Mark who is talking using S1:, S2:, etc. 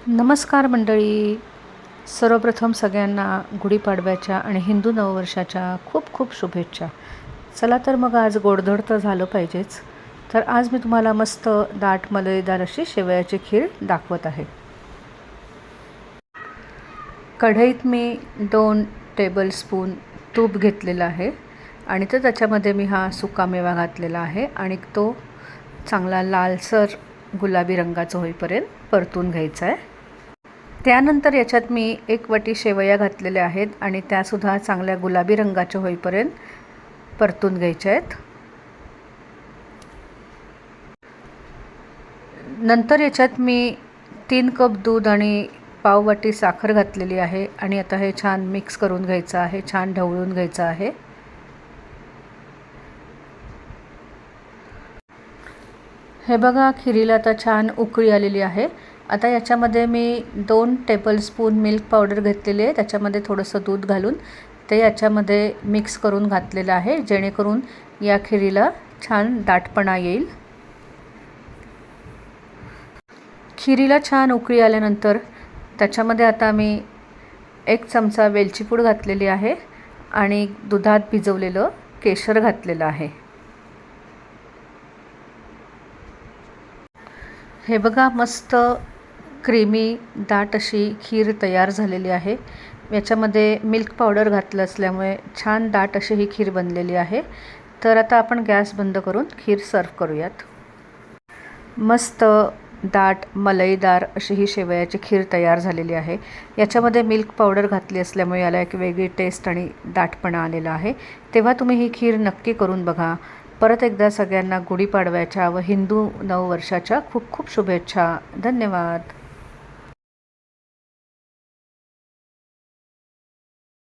S1: नमस्कार मंडळी. सर्वप्रथम सगळ्यांना गुढीपाडव्याच्या आणि हिंदू नववर्षाच्या खूप खूप शुभेच्छा. चला तर मग आज गोडधोड तर झालं पाहिजेच. तर आज मी तुम्हाला मस्त दाट मलईदार अशी शेवयाची खीर दाखवत आहे. कढईत मी 2 टेबलस्पून तूप घेतलेलं आहे आणि तर त्याच्यामध्ये मी हा सुकामेवा घातलेला आहे आणि तो चांगला लालसर गुलाबी रंगाचा होईपर्यंत परतून घ्यायचा आहे. त्यानंतर याच्यात मी 1 वाटी शेवया घातलेल्या आहेत आणि त्यासुद्धा चांगल्या गुलाबी रंगाच्या होईपर्यंत परतून घ्यायच्या आहेत. नंतर याच्यात मी 3 कप दूध आणि पाव वाटी साखर घातलेली आहे आणि आता हे छान मिक्स करून घ्यायचं आहे, छान ढवळून घ्यायचं आहे. हे बघा, खिरीला आता छान उकळी आलेली आहे. आता याच्यामध्ये मी 2 टेबलस्पून मिल्क पावडर घेतलेली आहे. त्याच्यामध्ये थोडंसं दूध घालून ते याच्यामध्ये मिक्स करून घातलेलं आहे, जेणेकरून या खिरीला छान दाटपणा येईल. खिरीला छान उकळी आल्यानंतर त्याच्यामध्ये आता मी 1 चमचा वेलची पूड घातलेली आहे आणि दुधात भिजवलेलं केशर घातलेलं आहे. हे बघा, मस्त क्रीमी दाट अशी खीर तयार झालेली आहे. याच्यामध्ये मिल्क पावडर घातलं असल्यामुळे छान दाट अशी ही खीर बनलेली आहे. तर आता आपण गॅस बंद करून खीर सर्व करूयात. मस्त दाट मलईदार अशी ही शेवयाची खीर तयार झालेली आहे. याच्यामध्ये मिल्क पावडर घातली असल्यामुळे याला एक वेगळी टेस्ट आणि दाटपणा आलेला आहे. तेव्हा तुम्ही ही खीर नक्की करून बघा. परत एकदा सगळ्यांना गुढीपाडव्याच्या व हिंदू नववर्षाच्या खूप खूप शुभेच्छा. धन्यवाद.